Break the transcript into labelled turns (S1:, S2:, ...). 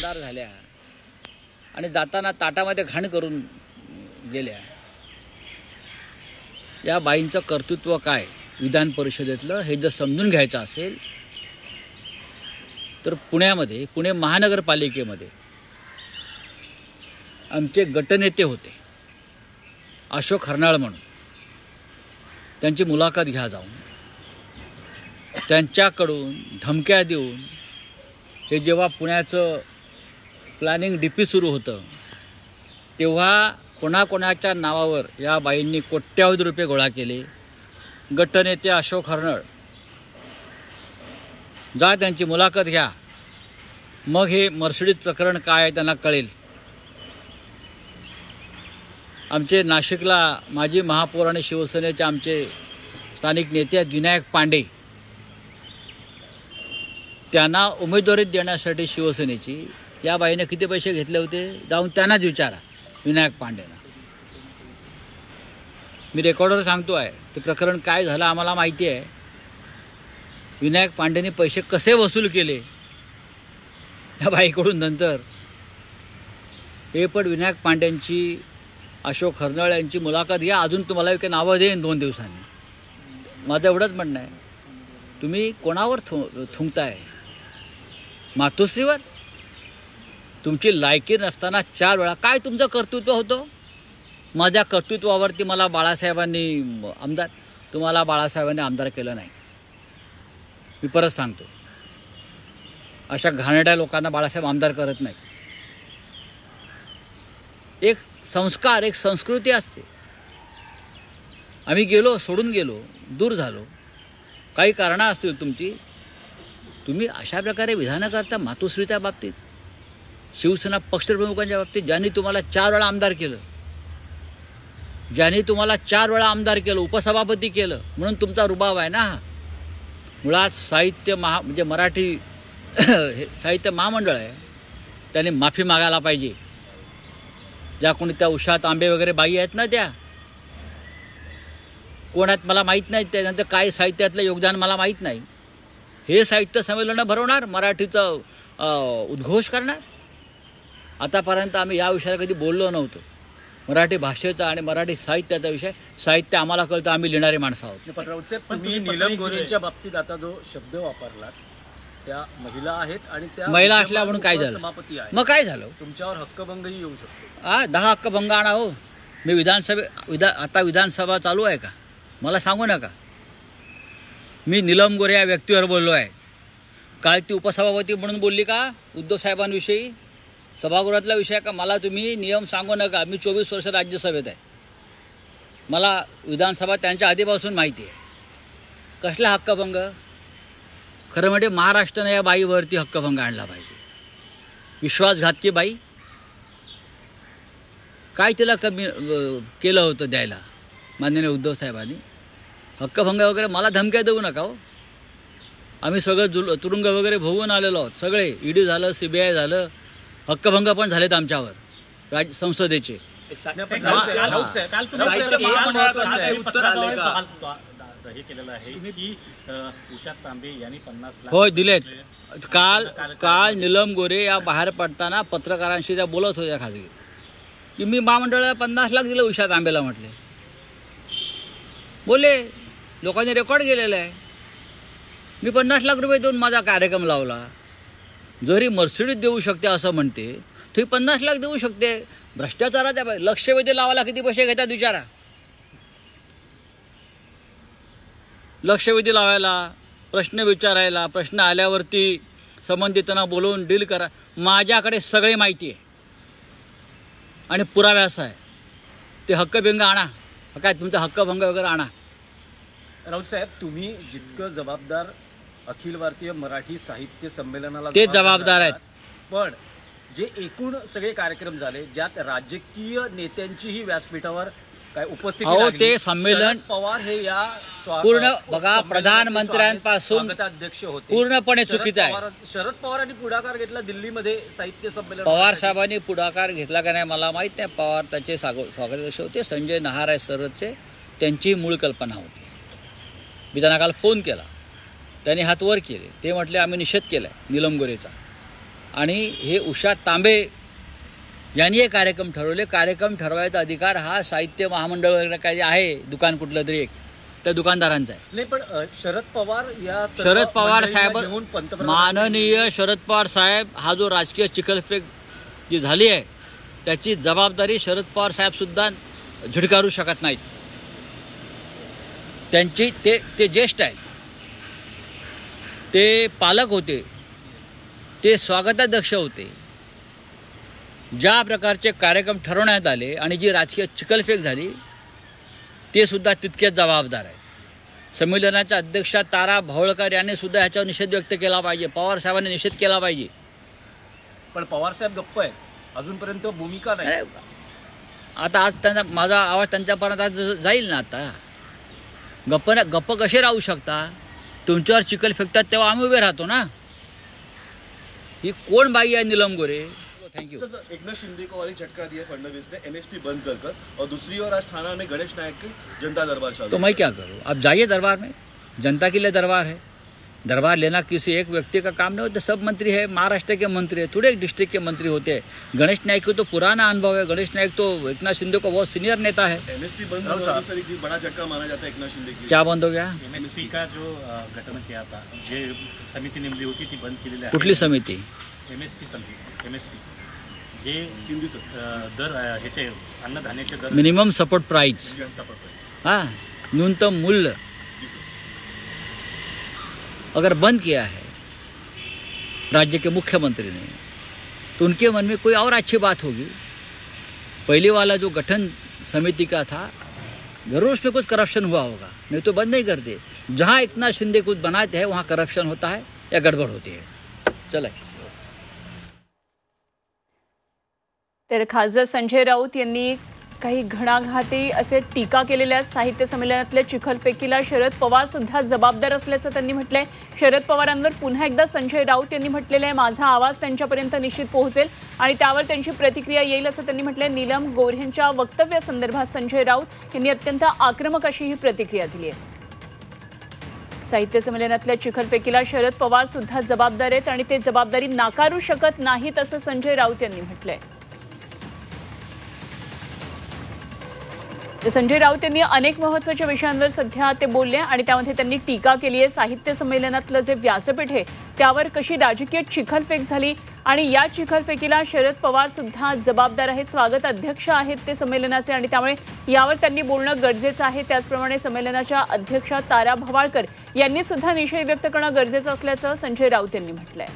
S1: आमदार झाल्या आणि जाताना ताटामध्ये घाण करून गेल्या. या बाईंचं कर्तृत्व काय विधान परिषदेतलं हे जर समजून घ्यायचं असेल तर पुणे महानगरपालिकेमध्ये आमचे गटनेते होते अशोक हरनाळ म्हणून. त्यांची मुलाखत घ्या जाऊन. त्यांच्याकडून धमक्या देऊन हे जेव्हा पुण्याचं प्लॅनिंग डीपी सुरू होतं तेव्हा कोणाकोणाच्या नावावर या बाईंनी कोट्यावधी रुपये गोळा केले. गटनेते अशोक हरनाळ, जा त्यांची मुलाखत घ्या, मग हे मर्सिडीज प्रकरण काय आहे त्यांना कळेल. आमचे नाशिकला माजी महापौर आणि शिवसेनेचे आमचे स्थानिक नेते आहेत विनायक पांडे, त्यांना उमेदवारी देण्यासाठी शिवसेनेची या बाईने किती पैसे घेतले होते जाऊन त्यांनाच विचारा. विनायक पांडेंना मी रेकॉर्डवर सांगतो आहे ते प्रकरण काय झालं आम्हाला माहिती आहे. विनायक पांडेंनी पैसे कसे वसूल केले या बाईकडून नंतर हे पण विनायक पांडेंची अशोक हरनाळ यांची मुलाखत घ्या. अजून तुम्हाला काही नावं देईन 2 दिवसांनी. माझं एवढंच म्हणणं आहे, तुम्ही कोणावर थुंकताय? मातोश्रीवर? तुमची लायकी नसताना 4 वेळा काय तुमचं कर्तृत्व होतं? माझ्या कर्तृत्वावरती मला बाळासाहेबांनी आमदार, तुम्हाला बाळासाहेबांनी आमदार केलं नाही. मी परत सांगतो, अशा घाणेरड्या लोकांना बाळासाहेब आमदार करत नाहीत. एक संस्कार, एक संस्कृती असते. आम्ही गेलो, सोडून गेलो, दूर झालो, काही कारणं असतील तुमची, तुम्ही अशा प्रकारे विधानं करता. मातोश्रीच्या बाबतीत, शिवसेना पक्षप्रमुखांच्या बाबतीत, ज्यांनी तुम्हाला 4 वेळा आमदार केलं, ज्यांनी तुम्हाला 4 वेळा आमदार केलं, उपसभापती केलं, म्हणून तुमचा रुबाब आहे ना. मुळात म्हणजे मराठी साहित्य महामंडळ आहे, त्यांनी माफी मागायला पाहिजे. ज्या कोणी त्या उषा तांबे वगैरे बाई आहेत ना, त्या कोण आहेत मला माहीत नाही, त्यांचं काय साहित्यातलं योगदान मला माहीत नाही. हे साहित्य संमेलनं भरवणार, मराठीचं उद्घोष करणार. आतापर्यंत आम्ही या विषयाला कधी बोललो नव्हतो. मराठी भाषेचा आणि मराठी साहित्याचा विषय, साहित्य आम्हाला कळतं, आम्ही लिहिणारी माणसं आहोत.
S2: पण तुम्ही नीलम गोऱ्हेंच्या बाबतीत आता जो शब्द वापरलात, त्या महिला आहेत आणि त्या
S1: महिला असल्या म्हणून काय झालं?
S2: सभापती आहे,
S1: मग काय झालं?
S2: तुमच्यावर हक्कभंगही येऊ शकतो.
S1: 10 हक्कभंग आणा हो. मी आता विधानसभा चालू आहे का मला सांगू नका. मी नीलम गोऱ्हे या व्यक्तीवर बोललो आहे. काल ती उपसभापती म्हणून बोलली का उद्धव साहेबांविषयी? सभागृहातला विषय का? मला तुम्ही नियम सांगू नका. मी 24 वर्ष राज्यसभेत आहे, मला विधानसभा त्यांच्या आधीपासून माहिती आहे. कसला हक्कभंग? खरं म्हणजे महाराष्ट्राने या बाईवरती हक्कभंग आणला पाहिजे. विश्वासघातकी बाई, काय तिला कमी केलं होतं द्यायला माननीय उद्धव साहेबांनी? हक्कभंग वगैरे मला धमक्या देऊ नका हो. आम्ही सगळं तुरुंग वगैरे भोगून आलेलो आहोत. सगळे ईडी झालं, CBI झालं, हक्कभंग पण झालेत आमच्यावर संसदेचे. होय, दिलेत. काल नीलम गोऱ्हे या बाहेर पडताना पत्रकारांशी त्या बोलत होत्या खाजगी, की मी महामंडळाला 50 लाख दिलं उषा तांबेला. म्हटले, बोले, लोकांनी रेकॉर्ड केलेलं आहे. मी 50 लाख रुपये देऊन माझा कार्यक्रम लावला. जरी मर्सिडीज देऊ शकते असं म्हणते, तुम्ही 50 लाख देऊ शकते. भ्रष्टाचाराच्या लक्षवेधी लावायला किती पैसे घेतात विचारा. लक्षवेधी लावायला, प्रश्न विचारायला, प्रश्न आल्यावरती संबंधितांना बोलवून डील करा. माझ्याकडे सगळे माहिती आहे आणि पुराव्यास आहे. ते हक्कभंग आणा, काय तुमचा हक्कभंग वगैरे आणा.
S2: राऊत साहेब, तुम्ही जितकं जबाबदार अखिल भारतीय मराठी साहित्य संमेलनाला
S1: ते जबाबदार आहेत,
S2: पण जे एकूण सगळे कार्यक्रम झाले ज्यात राजकीय नेत्यांचीही व्यासपीठावर काय उपस्थिती
S1: लागली, ते संमेलन
S2: पवार हे या
S1: पूर्ण बघा प्रधानमंत्र्यांपासून
S2: अध्यक्ष होते,
S1: पूर्णपणे चुकीचं आहे.
S2: शरद पवारांनी पुढाकार घेतला दिल्लीमध्ये साहित्य संमेलन.
S1: पवार साहेबांनी पुढाकार घेतला का नाही मला माहीत नाही. पवार त्याचे स्वागताध्यक्ष होते. संजय नहार आहे सरदचे, त्यांची मूळ कल्पना होती. मी त्यांना काल फोन केला, त्यांनी हात वर केले. ते म्हटले आम्ही निषेध केला नीलम गोऱ्हेचा. आणि हे उषा तांबे यांनी हे कार्यक्रम ठरवले. कार्यक्रम ठरवायचा अधिकार हा साहित्य महामंडळ वगैरे काय जे आहे दुकान कुठलं तरी एक त्या दुकानदारांचा आहे.
S2: नाही, पण शरद पवार या सर्व
S1: शरद पवार
S2: मंडळींना
S1: साहेब,
S2: घेऊन पंतप्रधान
S1: माननीय शरद पवार साहेब, हा जो राजकीय चिखलफेक जी झाली आहे त्याची जबाबदारी शरद पवार साहेब सुद्धा झिडकारू शकत नाहीत. त्यांची ते ज्येष्ठ आहेत, ते पालक होते, ते स्वागताध्यक्ष होते. ज्या प्रकारचे कार्यक्रम ठरवण्यात आले आणि जी राजकीय चिखलफेक झाली ते सुद्धा तितकेच जबाबदार आहेत. संमेलनाच्या अध्यक्षा तारा भवळकर यांनी सुद्धा ह्याच्यावर निषेध व्यक्त केला पाहिजे. पवार साहेबांनी निषेध केला पाहिजे.
S2: पण पवार साहेब गप्प आहेत, अजूनपर्यंत भूमिका नाही.
S1: अरे, आता आज त्यांचा माझा आवाज त्यांच्यापर्यंत आज जाईल ना. आता गप्प कसे राहू शकता? तुमच्यावर चिखल फेकतात तेव्हा आम्ही उभे राहतो ना. ही कोण बाई आहे Neelam Gore? Thank you.
S3: Sir, Eknath Shinde को और एक झटका दिया फडणवीस ने एमएसपी बंद कर और दूसरी ओर आज थाना में गणेश नायक के जनता दरबार चालू.
S1: तो मैं क्या करूं? आप जाइए दरबार में, जनता के लिए दरबार है. दरबार लेना किसी एक व्यक्ति का काम नहीं होता. सब मंत्री है, महाराष्ट्र के मंत्री है, थोड़े एक डिस्ट्रिक्ट के मंत्री होते हैं. गणेश नायक को तो पुराना अनुभव है. गणेश नायक तो एकनाथ शिंदे को बहुत सीनियर नेता है.
S3: एमएसपी बंद होना सर एक बड़ा झटका माना जाता है एकनाथ शिंदे के.
S1: क्या बंद हो गया?
S4: एमएसपी का जो गठन किया था, जे समिती नेमली होती ती बंद केलेली आहे.
S1: कुठली समिती?
S4: एमएसपी समिती, एमएसपी जे दर ह्याचे अन्नधान्याचे दर
S1: मिनिमम सपोर्ट प्राइस, हाँ, न्यूनतम मूल्य अगर बंद किया है राज्य के मुख्यमंत्री ने तो उनके मन में कोई और अच्छी बात होगी. पहले वाला जो गठन समिति का था जरूर उसमें कुछ करप्शन हुआ होगा, नहीं तो बंद नहीं करते. जहाँ एकनाथ शिंदे कुछ बनाते हैं वहाँ करप्शन होता है या गड़बड़ होती है. चले.
S5: तर खासदार संजय राऊत यांनी काही घणाघाती असे टीका केलेल्या साहित्य संमेलनातल्या चिखलफेकीला शरद पवार सुद्धा जबाबदार असल्याचं त्यांनी म्हटलंय. शरद पवारांवर पुन्हा एकदा संजय राऊत यांनी म्हटलेलं आहे, माझा आवाज त्यांच्यापर्यंत निश्चित पोहोचेल आणि त्यावर त्यांची प्रतिक्रिया येईल असं त्यांनी म्हटलंय. नीलम गोऱ्हेंच्या वक्तव्यासंदर्भात संजय राऊत यांनी अत्यंत आक्रमक अशी ही प्रतिक्रिया दिली आहे. साहित्य संमेलनातल्या चिखलफेकीला शरद पवार सुद्धा जबाबदार आहेत आणि ते जबाबदारी नाकारू शकत नाहीत असं संजय राऊत यांनी म्हटलंय. संजय राऊत यांनी अनेक महत्त्वाच्या विषयांवर सध्या ते बोलले आणि त्यामध्ये त्यांनी टीका केली आहे. साहित्य संमेलनातलं जे व्यासपीठ आहे त्यावर कशी राजकीय चिखलफेक झाली आणि या चिखलफेकीला शरद पवार सुद्धा जबाबदार आहेत. स्वागत अध्यक्ष आहेत ते संमेलनाचे आणि त्यामुळे यावर त्यांनी बोलणं गरजेचं आहे. त्याचप्रमाणे संमेलनाच्या अध्यक्षा तारा भवाळकर यांनी सुद्धा निषेध व्यक्त करणं गरजेचं असल्याचं संजय राऊत यांनी म्हटलंय.